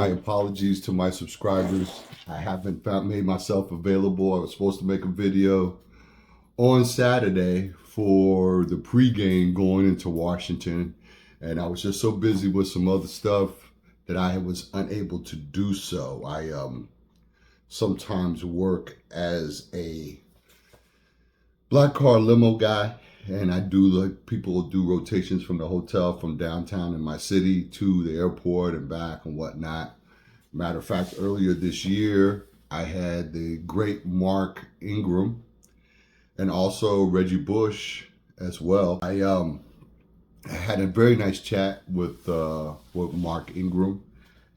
My apologies to my subscribers. I haven't made myself available. I was supposed to make a video on Saturday for the pregame going into Washington, and I was just so busy with some other stuff that I was unable to do so. I sometimes work as a black car limo guy, and I do like people do rotations from the hotel from downtown in my city to the airport and back and whatnot. Matter of fact, earlier this year, I had the great Mark Ingram and also Reggie Bush as well. I had a very nice chat with Mark Ingram.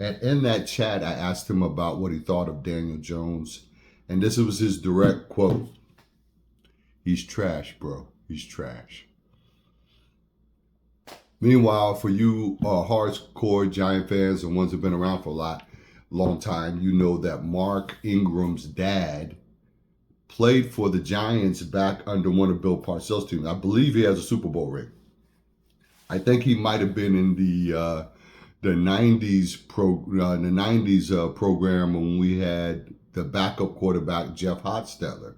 And in that chat, I asked him about what he thought of Daniel Jones. And this was his direct quote. "He's trash, bro. He's trash." Meanwhile, for you hardcore Giant fans and ones that have been around for a long time, you know that Mark Ingram's dad played for the Giants back under one of Bill Parcells' teams. I believe he has a Super Bowl ring. I think he might have been in the '90s program when we had the backup quarterback Jeff Hostetler.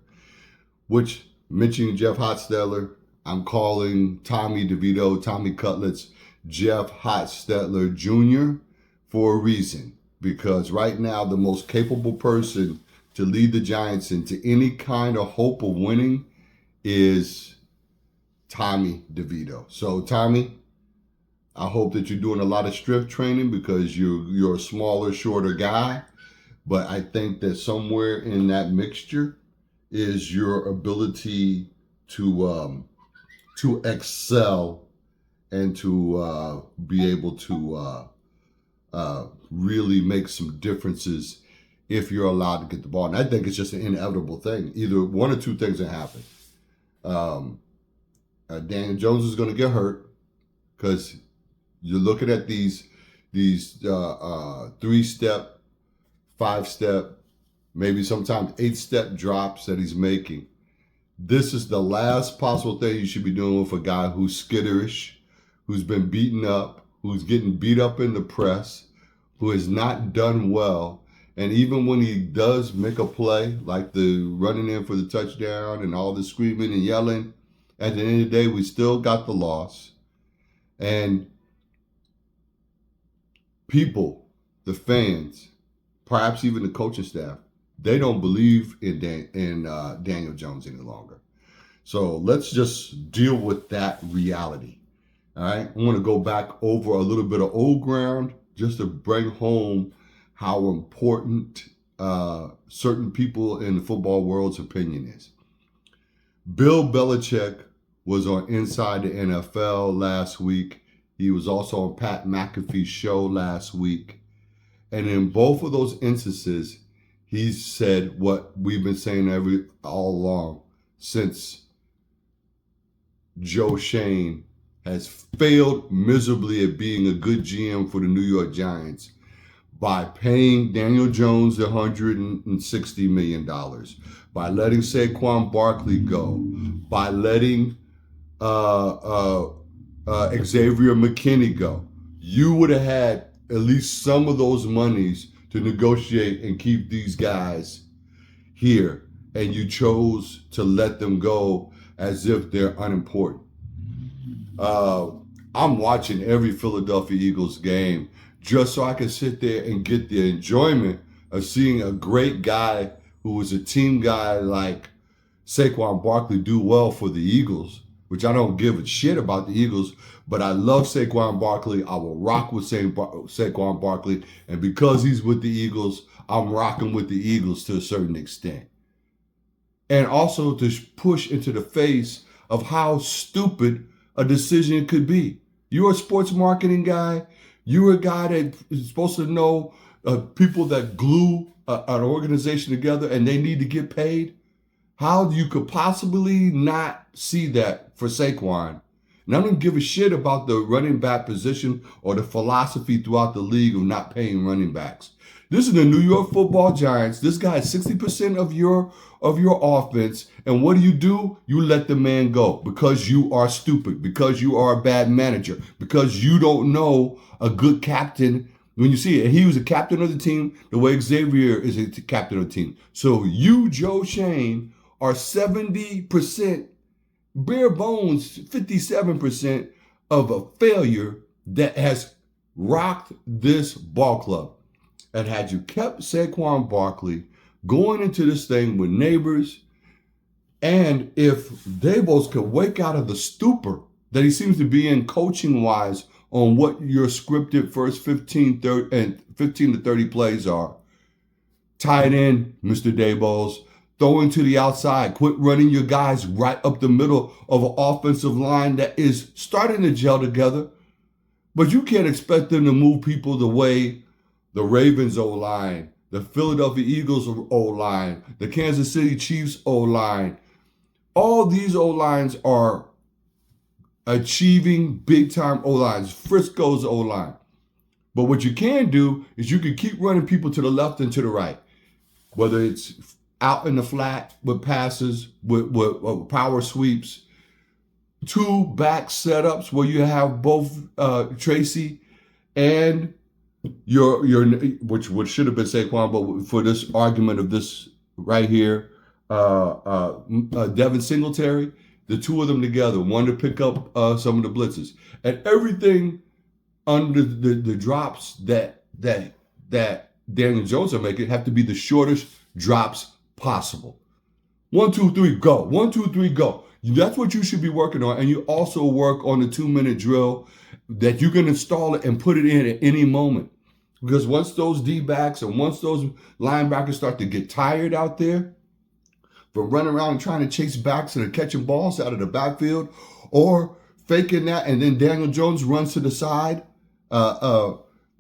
Which, mentioning Jeff Hostetler, I'm calling Tommy Cutlets, Jeff Hostetler Jr. for a reason. Because right now, the most capable person to lead the Giants into any kind of hope of winning is Tommy DeVito. So, Tommy, I hope that you're doing a lot of strength training because you're a smaller, shorter guy. But I think that somewhere in that mixture is your ability to excel and to be able to really make some differences if you're allowed to get the ball. And I think it's just an inevitable thing. Either one or two things that happen. Daniel Jones is going to get hurt because you're looking at these 3-step, 5-step, maybe sometimes 8-step drops that he's making. This is the last possible thing you should be doing with a guy who's skitterish, who's been beaten up, who's getting beat up in the press, who has not done well. And even when he does make a play, like the running in for the touchdown and all the screaming and yelling, at the end of the day, we still got the loss. And people, the fans, perhaps even the coaching staff, they don't believe in Daniel Jones any longer. So let's just deal with that reality. All right. I want to go back over a little bit of old ground just to bring home how important certain people in the football world's opinion is. Bill Belichick was on Inside the NFL last week. He was also on Pat McAfee's show last week. And in both of those instances, he said what we've been saying all along since Joe Schoen has failed miserably at being a good GM for the New York Giants by paying Daniel Jones $160 million, by letting Saquon Barkley go, by letting Xavier McKinney go. You would have had at least some of those monies to negotiate and keep these guys here, and you chose to let them go as if they're unimportant. I'm watching every Philadelphia Eagles game just so I can sit there and get the enjoyment of seeing a great guy who was a team guy like Saquon Barkley do well for the Eagles, which I don't give a shit about the Eagles, but I love Saquon Barkley. I will rock with Saquon Barkley. And because he's with the Eagles, I'm rocking with the Eagles to a certain extent. And also to push into the face of how stupid a decision could be. You're a sports marketing guy. You're a guy that is supposed to know people that glue an organization together and they need to get paid. How you could possibly not see that for Saquon? And I don't give a shit about the running back position or the philosophy throughout the league of not paying running backs. This is the New York Football Giants. This guy is 60% of your offense. And what do? You let the man go because you are stupid, because you are a bad manager, because you don't know a good captain When you see it, he was a captain of the team the way Xavier is a captain of the team. So you, Joe Schoen, are 70%, bare bones, 57% of a failure that has rocked this ball club. And had you kept Saquon Barkley going into this thing with Neighbors, and if Daboll could wake out of the stupor that he seems to be in coaching-wise on what your scripted first 15 to 30 plays are, tight end, Mr. Daboll, throwing to the outside, quit running your guys right up the middle of an offensive line that is starting to gel together, but you can't expect them to move people the way the Ravens O-line, the Philadelphia Eagles O-line, the Kansas City Chiefs O-line. All these O-lines are achieving big-time O-lines, Frisco's O-line. But what you can do is you can keep running people to the left and to the right, whether it's out in the flat with passes, with power sweeps, two back setups where you have both Tracy and your which should have been Saquon, but for this argument of this right here, Devin Singletary, the two of them together, one to pick up some of the blitzes, and everything under the drops that Daniel Jones are making have to be the shortest drops possible. 1, 2, 3, go. 1, 2, 3, go. That's what you should be working on, and you also work on the 2-minute drill that you can install it and put it in at any moment. Because once those D-backs and once those linebackers start to get tired out there from running around and trying to chase backs and catching balls out of the backfield or faking that and then Daniel Jones runs to the side,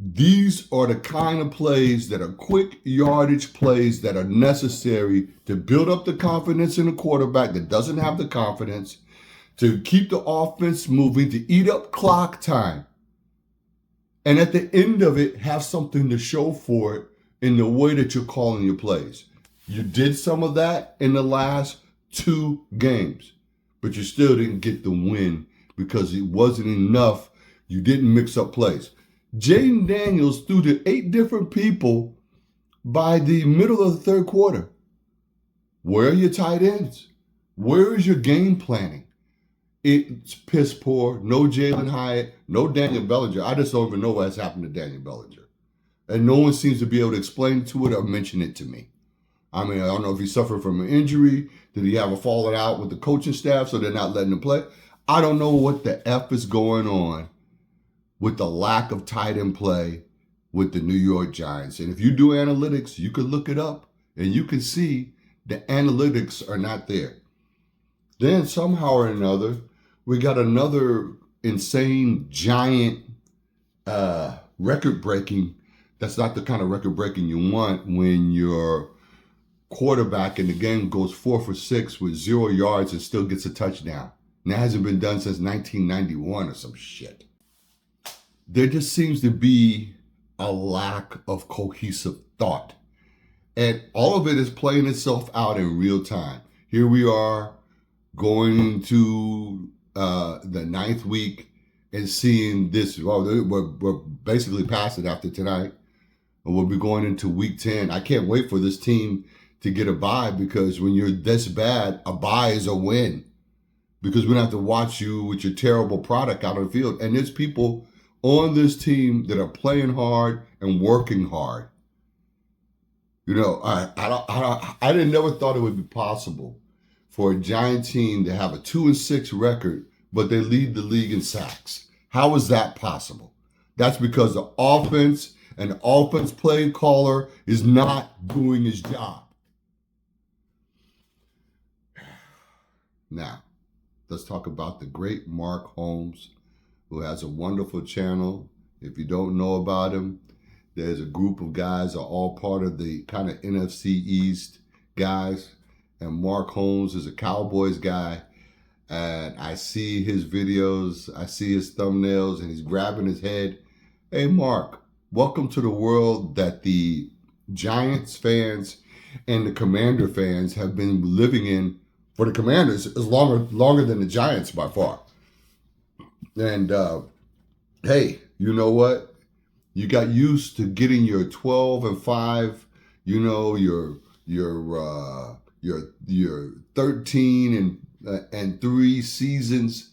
these are the kind of plays that are quick yardage plays that are necessary to build up the confidence in a quarterback that doesn't have the confidence, to keep the offense moving, to eat up clock time. And at the end of it, have something to show for it in the way that you're calling your plays. You did some of that in the last 2 games, but you still didn't get the win because it wasn't enough. You didn't mix up plays. Jayden Daniels threw to 8 different people by the middle of the 3rd quarter. Where are your tight ends? Where is your game planning? It's piss poor. No Jalen Hyatt, no Daniel Bellinger. I just don't even know what has happened to Daniel Bellinger. And no one seems to be able to explain to it or mention it to me. I mean, I don't know if he suffered from an injury. Did he have a falling out with the coaching staff so they're not letting him play? I don't know what the F is going on with the lack of tight end play with the New York Giants. And if you do analytics, you can look it up and you can see the analytics are not there. Then somehow or another, we got another insane, giant, record-breaking. That's not the kind of record-breaking you want when your quarterback in the game goes 4 for 6 with 0 yards and still gets a touchdown. And that hasn't been done since 1991 or some shit. There just seems to be a lack of cohesive thought. And all of it is playing itself out in real time. Here we are going to the 9th week and seeing this. Well, we're basically past it after tonight. And we'll be going into week 10. I can't wait for this team to get a bye, because when you're this bad, a bye is a win. Because we don't have to watch you with your terrible product out on the field. And there's people on this team that are playing hard and working hard. You know, I didn't never thought it would be possible for a Giant team to have a 2-6 record, but they lead the league in sacks. How is that possible? That's because the offense and the offense play caller is not doing his job. Now, let's talk about the great Mark Holmes, who has a wonderful channel. If you don't know about him, there's a group of guys that are all part of the kind of NFC East guys. And Mark Holmes is a Cowboys guy. And I see his videos, I see his thumbnails, and he's grabbing his head. Hey, Mark, welcome to the world that the Giants fans and the Commander fans have been living in. For the Commanders, is longer than the Giants by far. And hey, you know what? You got used to getting your 12-5, you know, your 13-3 seasons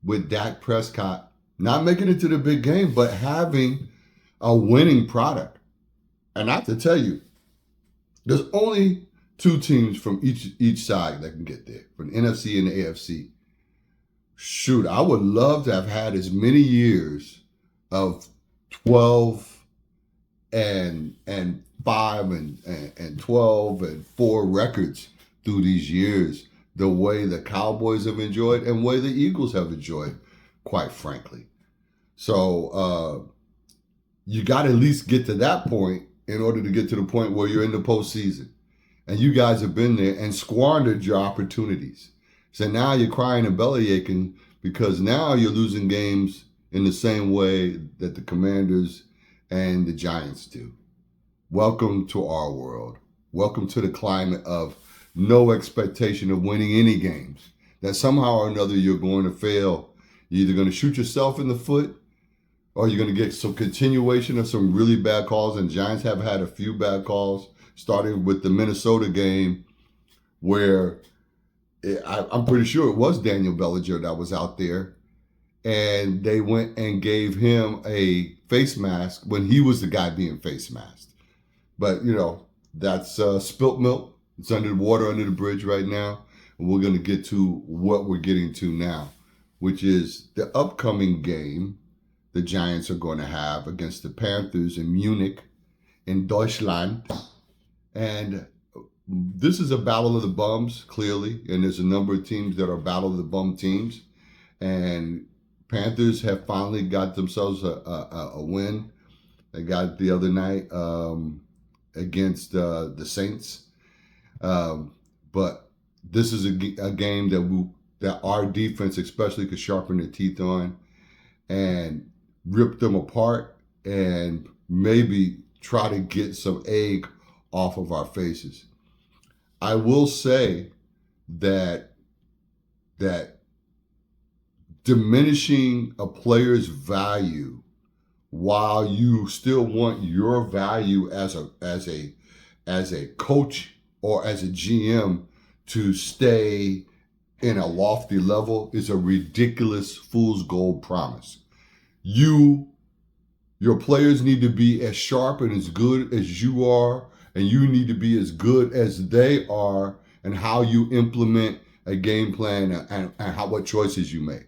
with Dak Prescott, not making it to the big game, but having a winning product. And I have to tell you, there's only two teams from each side that can get there, from the NFC and the AFC. Shoot, I would love to have had as many years of 12 and 5 and 12 and 4 records through these years, the way the Cowboys have enjoyed and the way the Eagles have enjoyed, quite frankly. So you got to at least get to that point in order to get to the point where you're in the postseason. And you guys have been there and squandered your opportunities. So now you're crying and belly aching because now you're losing games in the same way that the Commanders and the Giants do. Welcome to our world. Welcome to the climate of no expectation of winning any games. That somehow or another you're going to fail. You're either going to shoot yourself in the foot or you're going to get some continuation of some really bad calls. And Giants have had a few bad calls, starting with the Minnesota game where I'm pretty sure it was Daniel Bellinger that was out there. And they went and gave him a face mask when he was the guy being face masked. But, you know, that's spilt milk. It's under the water, under the bridge right now. And we're going to get to what we're getting to now, which is the upcoming game the Giants are going to have against the Panthers in Munich, in Deutschland. And this is a battle of the bums, clearly. And there's a number of teams that are battle of the bum teams. And Panthers have finally got themselves a win. They got it the other night against the Saints. But this is a game that our defense especially could sharpen their teeth on and rip them apart and maybe try to get some egg off of our faces. I will say that diminishing a player's value while you still want your value as a coach or as a GM to stay in a lofty level is a ridiculous fool's gold promise. Your players need to be as sharp and as good as you are, and you need to be as good as they are and how you implement a game plan and what choices you make.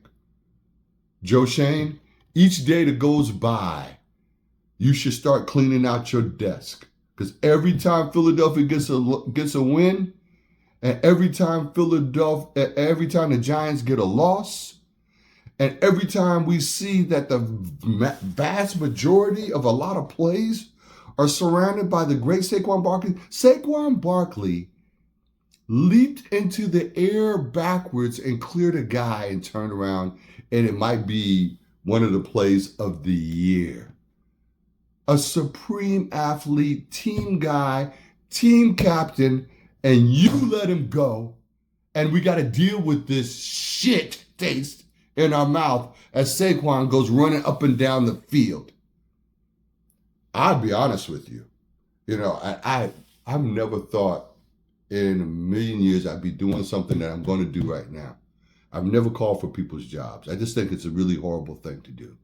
Joe Schoen, each day that goes by, you should start cleaning out your desk. Because every time Philadelphia gets a win, and every time the Giants get a loss, and every time we see that the vast majority of a lot of plays are surrounded by the great Saquon Barkley leaped into the air backwards and cleared a guy and turned around, and it might be one of the plays of the year. A supreme athlete, team guy, team captain, and you let him go, and we got to deal with this shit taste in our mouth as Saquon goes running up and down the field. I'll be honest with you. You know, I've never thought in a million years I'd be doing something that I'm going to do right now. I've never called for people's jobs. I just think it's a really horrible thing to do.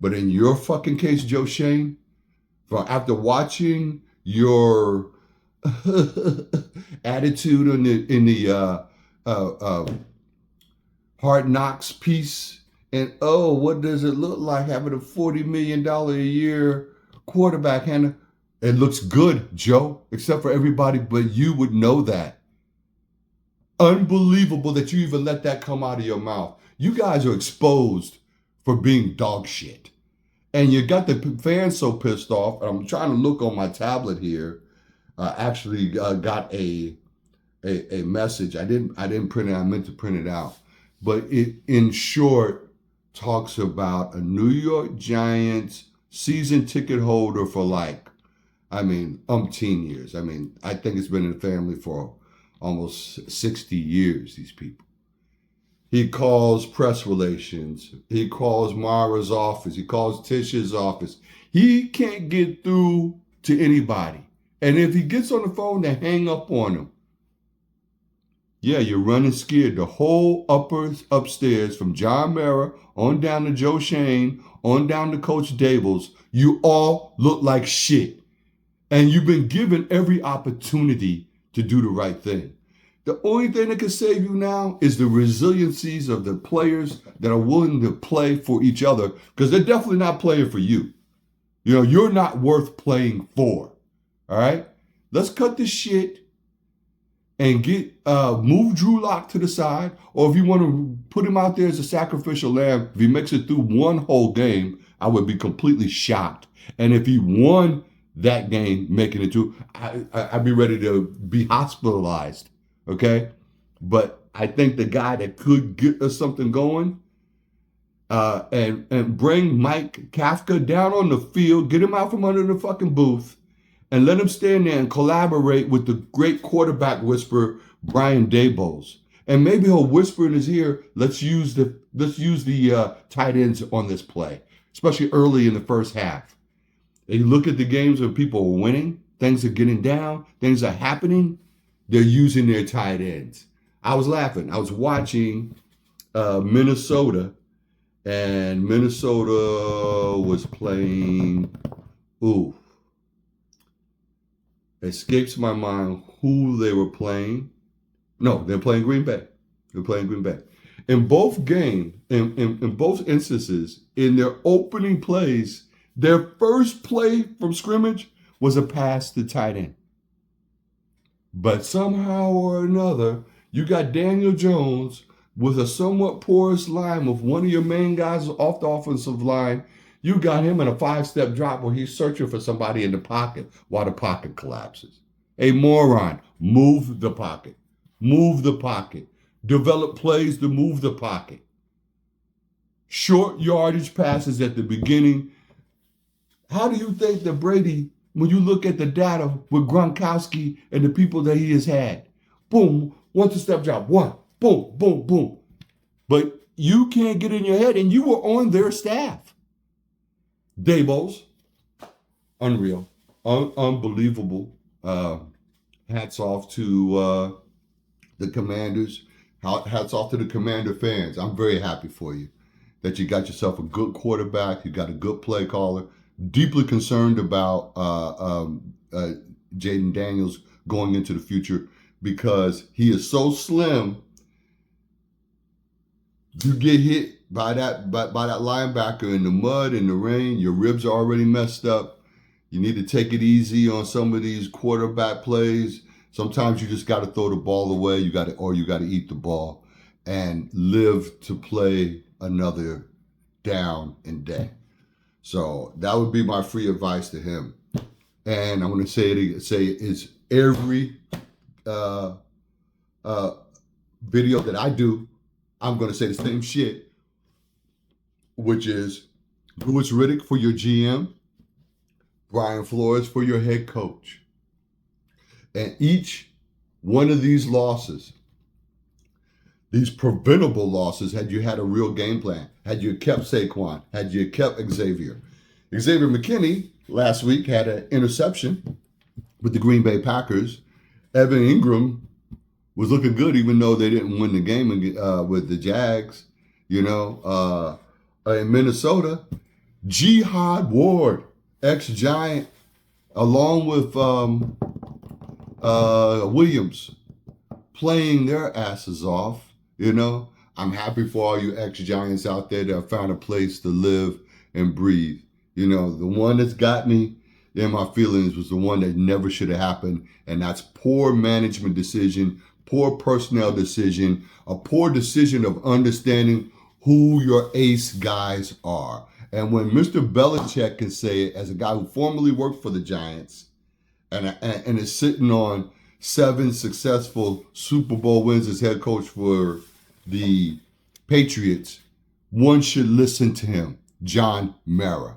But in your fucking case, Joe Schoen, after watching your attitude in the Hard Knocks piece, and what does it look like having a $40 million a year quarterback handler? It looks good, Joe, except for everybody but you would know that. Unbelievable that you even let that come out of your mouth. You guys are exposed for being dog shit. And you got the fans so pissed off. And I'm trying to look on my tablet here. Actually got a message. I didn't print it. I meant to print it out. But it, in short, talks about a New York Giants season ticket holder for umpteen years. I think it's been in the family for almost 60 years, these people. He calls press relations. He calls Mara's office. He calls Tisha's office. He can't get through to anybody. And if he gets on the phone, they hang up on him. Yeah, you're running scared. The whole upstairs, from John Mara on down to Joe Shane, on down to Coach Dables, you all look like shit. And you've been given every opportunity to do the right thing. The only thing that can save you now is the resiliencies of the players that are willing to play for each other, because they're definitely not playing for you. You know, you're not worth playing for. All right? Let's cut this shit and get move Drew Lock to the side, or if you want to put him out there as a sacrificial lamb, if he makes it through one whole game, I would be completely shocked. And if he won that game, making it through, I'd be ready to be hospitalized. Okay? But I think the guy that could get us something going and bring Mike Kafka down on the field, get him out from under the fucking booth, and let him stand there and collaborate with the great quarterback whisperer, Brian Daboll. And maybe he'll whisper in his ear, let's use the tight ends on this play, especially early in the first half. And you look at the games where people are winning, things are getting down, things are happening, they're using their tight ends. I was laughing. I was watching Minnesota, and Minnesota was playing, escapes my mind who they were playing. No, they're playing Green Bay. They're playing Green Bay. In both games, in both instances, in their opening plays, their first play from scrimmage was a pass to tight end. But somehow or another, you got Daniel Jones with a somewhat porous line with one of your main guys off the offensive line. You got him in a 5-step drop where he's searching for somebody in the pocket while the pocket collapses. A moron. Move the pocket. Move the pocket. Develop plays to move the pocket. Short yardage passes at the beginning. How do you think that Brady, when you look at the data with Gronkowski and the people that he has had, boom, 1-2-step drop, one, boom, boom, boom. But you can't get in your head, and you were on their staff. Daboll, unreal, unbelievable. Hats off to the Commanders. Hats off to the Commander fans. I'm very happy for you that you got yourself a good quarterback. You got a good play caller. Deeply concerned about Jaden Daniels going into the future because he is so slim. You get hit by that linebacker in the mud, in the rain, your ribs are already messed up. You need to take it easy on some of these quarterback plays. Sometimes you just got to throw the ball away. You got to eat the ball and live to play another down and day. So that would be my free advice to him. And I'm going to say it's every video that I do, I'm going to say the same shit, which is Louis Riddick for your GM, Brian Flores for your head coach. And each one of these losses, these preventable losses, had you had a real game plan, had you kept Saquon, had you kept Xavier. Xavier McKinney last week had an interception with the Green Bay Packers. Evan Ingram was looking good, even though they didn't win the game with the Jags. You know, in Minnesota, Jihad Ward, ex-Giant, along with Williams, playing their asses off. You know, I'm happy for all you ex-Giants out there that found a place to live and breathe. You know, the one that's got me in my feelings was the one that never should have happened, and that's poor management decision, poor personnel decision, a poor decision of understanding who your ace guys are. And when Mr. Belichick can say it, as a guy who formerly worked for the Giants and is sitting on 7 successful Super Bowl wins as head coach for the Patriots, one should listen to him, John Mara.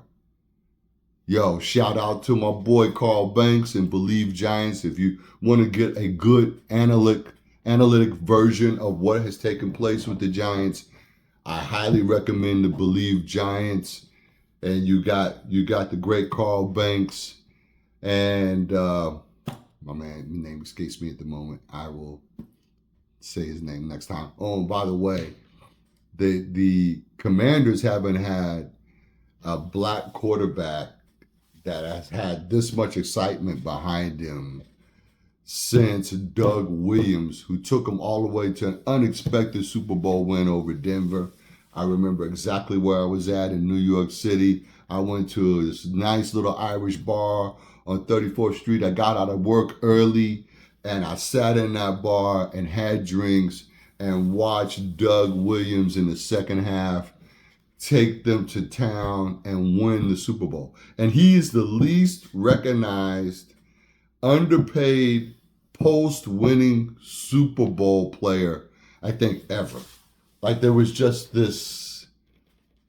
Yo, shout out to my boy Carl Banks and Believe Giants. If you want to get a good analytic analytic version of what has taken place with the Giants. I highly recommend the Believe Giants. And you got the great Carl Banks and my man, his name escapes me at the moment. I will say his name next time. Oh, and by the way, the Commanders haven't had a black quarterback that has had this much excitement behind him since Doug Williams, who took them all the way to an unexpected Super Bowl win over Denver. I remember exactly where I was at in New York City. I went to this nice little Irish bar on 34th Street. I got out of work early and I sat in that bar and had drinks and watched Doug Williams in the second half take them to town and win the Super Bowl. And he is the least recognized, underpaid, post-winning Super Bowl player, I think, ever. Like, there was just this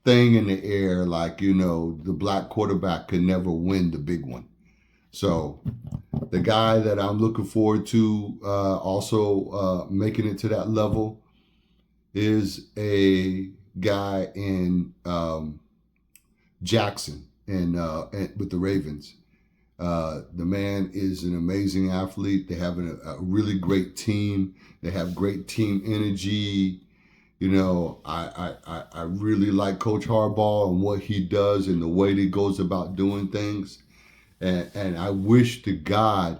thing in the air, like, the black quarterback could never win the big one. So the guy that I'm looking forward to also making it to that level is a guy in Jackson and with the Ravens. The man is an amazing athlete. They have a really great team. They have great team energy. I really like Coach Harbaugh and what he does and the way that he goes about doing things. And I wish to God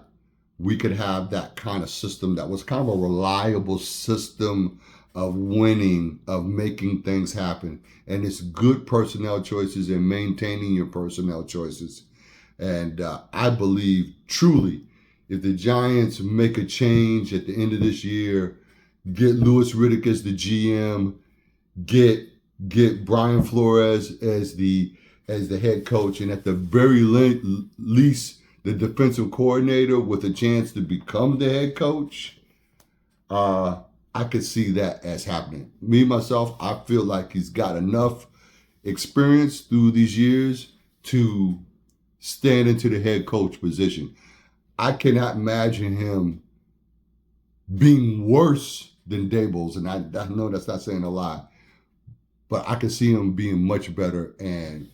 we could have that kind of system that was kind of a reliable system of winning, of making things happen. And it's good personnel choices and maintaining your personnel choices. And I believe truly if the Giants make a change at the end of this year, get Louis Riddick as the GM, get Brian Flores as the head coach, and at the very least, the defensive coordinator with a chance to become the head coach, I could see that as happening. Me, myself, I feel like he's got enough experience through these years to stand into the head coach position. I cannot imagine him being worse than Daboll's, and I know that's not saying a lot, but I can see him being much better and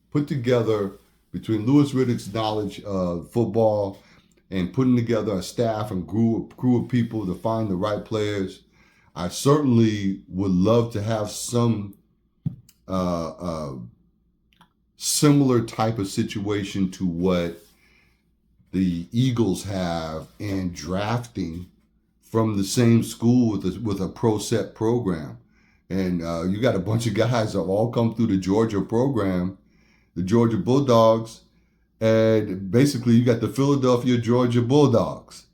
put together between Louis Riddick's knowledge of football and putting together a staff and crew of people to find the right players. I certainly would love to have some similar type of situation to what the Eagles have in drafting from the same school with a pro set program. And you got a bunch of guys that all come through the Georgia program, the Georgia Bulldogs, and basically you got the Philadelphia Georgia Bulldogs.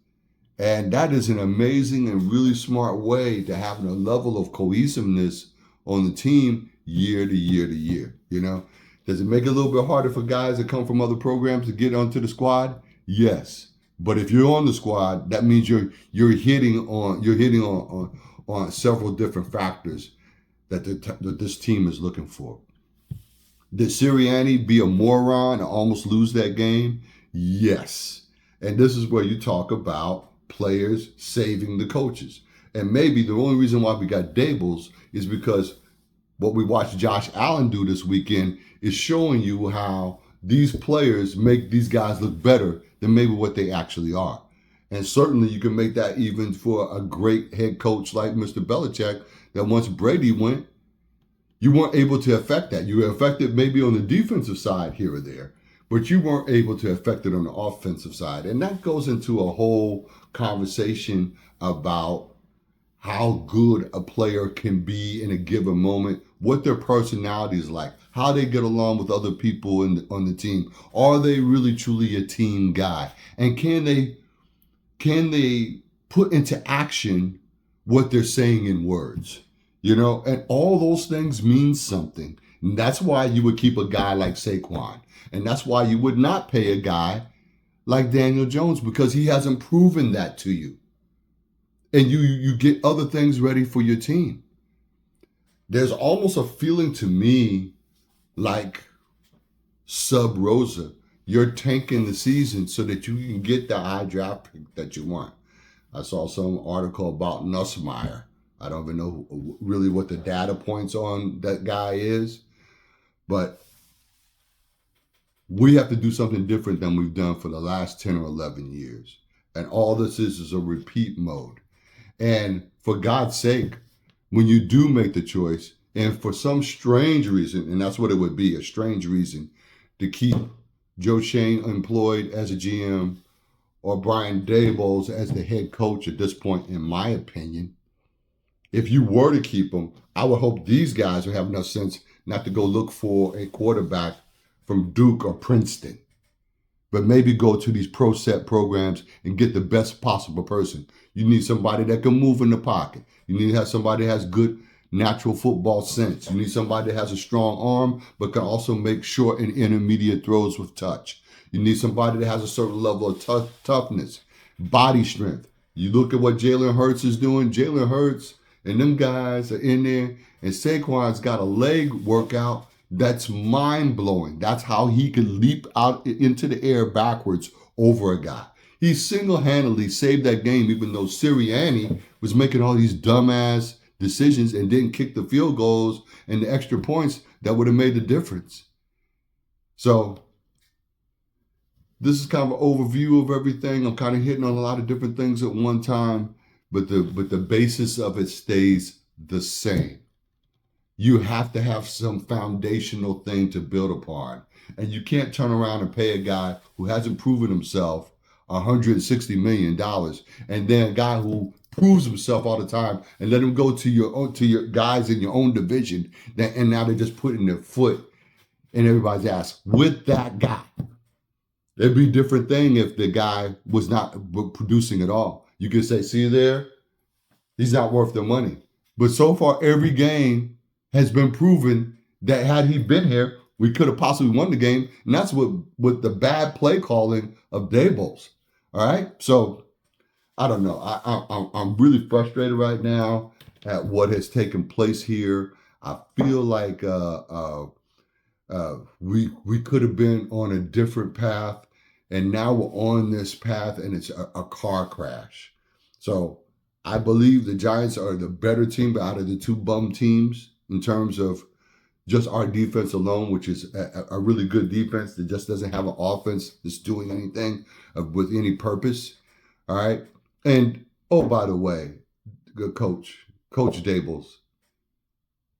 And that is an amazing and really smart way to have a level of cohesiveness on the team year to year to year. Does it make it a little bit harder for guys that come from other programs to get onto the squad? Yes. But if you're on the squad, that means you're hitting on several different factors that this team is looking for. Did Sirianni be a moron and almost lose that game? Yes. And this is where you talk about players saving the coaches. And maybe the only reason why we got Daboll's is because what we watched Josh Allen do this weekend is showing you how these players make these guys look better than maybe what they actually are. And certainly you can make that even for a great head coach like Mr. Belichick, that once Brady went, you weren't able to affect that. You were affected maybe on the defensive side here or there, but you weren't able to affect it on the offensive side. And that goes into a whole conversation about how good a player can be in a given moment, what their personality is like, how they get along with other people on the team. Are they really truly a team guy? And can they put into action what they're saying in words? And all those things mean something. And that's why you would keep a guy like Saquon. And that's why you would not pay a guy like Daniel Jones, because he hasn't proven that to you. And you get other things ready for your team. There's almost a feeling to me like sub rosa. You're tanking the season so that you can get the high draft pick that you want. I saw some article about Nussmeier. I don't even know really what the data points on that guy is, but we have to do something different than we've done for the last 10 or 11 years. And all this is a repeat mode. And for God's sake, when you do make the choice, and for some strange reason, and that's what it would be, a strange reason, to keep Joe Schoen employed as a GM or Brian Daboll as the head coach at this point, in my opinion, if you were to keep them, I would hope these guys would have enough sense not to go look for a quarterback from Duke or Princeton, but maybe go to these pro set programs and get the best possible person. You need somebody that can move in the pocket. You need to have somebody that has good natural football sense. You need somebody that has a strong arm, but can also make short and intermediate throws with touch. You need somebody that has a certain level of toughness, body strength. You look at what Jalen Hurts is doing. Jalen Hurts and them guys are in there, and Saquon's got a leg workout that's mind-blowing. That's how he could leap out into the air backwards over a guy. He single-handedly saved that game, even though Sirianni was making all these dumbass decisions and didn't kick the field goals and the extra points that would have made the difference. So this is kind of an overview of everything. I'm kind of hitting on a lot of different things at one time, but the basis of it stays the same. You have to have some foundational thing to build upon. And you can't turn around and pay a guy who hasn't proven himself $160 million, and then a guy who proves himself all the time, and let him go to your guys in your own division, and now they're just putting their foot in everybody's ass with that guy. It'd be a different thing if the guy was not producing at all. You could say, see there, he's not worth the money. But so far, every game has been proven that had he been here, we could have possibly won the game. And that's with the bad play calling of Daboll's. All right? So, I don't know. I'm really frustrated right now at what has taken place here. I feel like we could have been on a different path, and now we're on this path, and it's a car crash. So I believe the Giants are the better team out of the two bum teams in terms of just our defense alone, which is a really good defense that just doesn't have an offense that's doing anything with any purpose. All right. And, oh, by the way, Coach Daboll,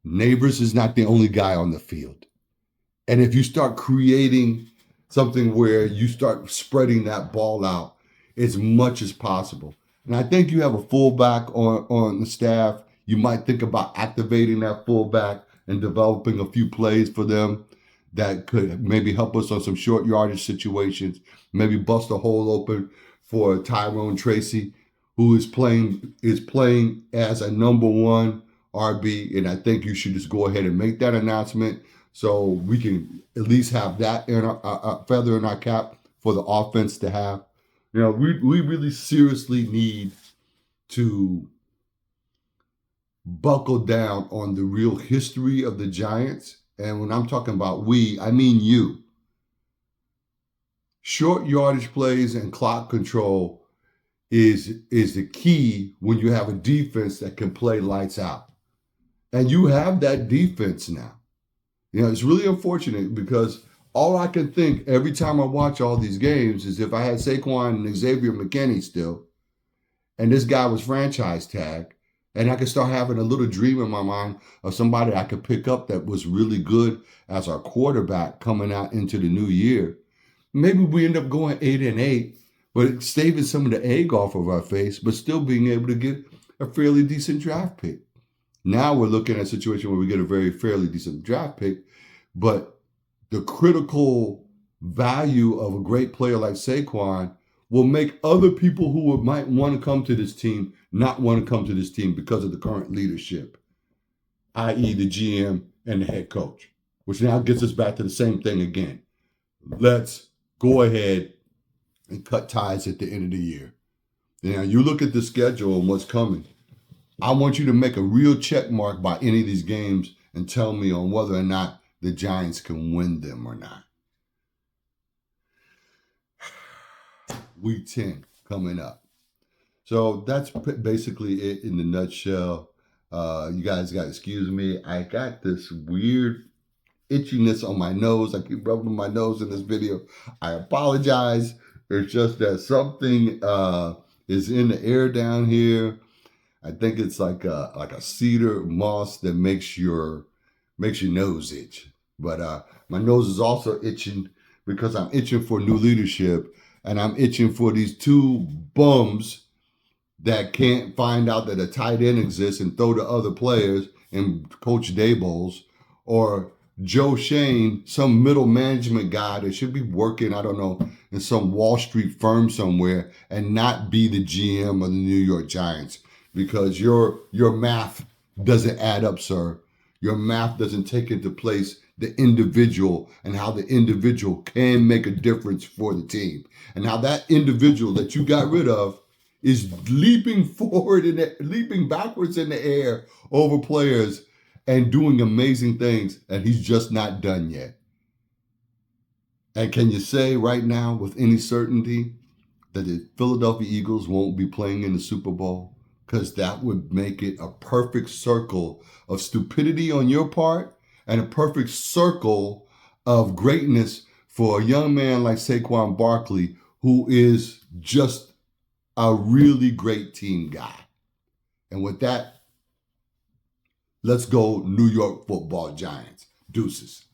Neighbors is not the only guy on the field. And if you start creating something where you start spreading that ball out as much as possible, and I think you have a fullback on the staff, you might think about activating that fullback and developing a few plays for them that could maybe help us on some short yardage situations, maybe bust a hole open for Tyrone Tracy, who is playing as a number one RB. And I think you should just go ahead and make that announcement so we can at least have that in a feather in our cap for the offense to have. You know, we really seriously need to buckle down on the real history of the Giants. And when I'm talking about we, I mean you. Short yardage plays and clock control is the key when you have a defense that can play lights out. And you have that defense now. You know, it's really unfortunate because all I can think every time I watch all these games is if I had Saquon and Xavier McKinney still, and this guy was franchise tag, and I could start having a little dream in my mind of somebody I could pick up that was really good as our quarterback coming out into the new year. Maybe we end up going 8-8, but saving some of the egg off of our face, but still being able to get a fairly decent draft pick. Now we're looking at a situation where we get a very fairly decent draft pick, but the critical value of a great player like Saquon will make other people who might want to come to this team not want to come to this team because of the current leadership, i.e. the GM and the head coach, which now gets us back to the same thing again. Let's go ahead and cut ties at the end of the year. Now, you look at the schedule and what's coming. I want you to make a real check mark by any of these games and tell me on whether or not the Giants can win them or not. Week 10 coming up. So that's basically it in the nutshell. You guys got to excuse me. I got this weird itchiness on my nose. I keep rubbing my nose in this video. I apologize. It's just that something is in the air down here. I think it's like a cedar moss that makes your nose itch. But my nose is also itching because I'm itching for new leadership, and I'm itching for these two bums that can't find out that a tight end exists and throw to other players and Coach Dabols, or Joe Shane, some middle management guy that should be working, I don't know, in some Wall Street firm somewhere and not be the GM of the New York Giants, because your math doesn't add up, sir. Your math doesn't take into place the individual and how the individual can make a difference for the team, and how that individual that you got rid of is leaping forward and leaping backwards in the air over players and doing amazing things, and he's just not done yet. And can you say right now with any certainty that the Philadelphia Eagles won't be playing in the Super Bowl? Because that would make it a perfect circle of stupidity on your part and a perfect circle of greatness for a young man like Saquon Barkley, who is just a really great team guy. And with that, let's go New York Football Giants. Deuces.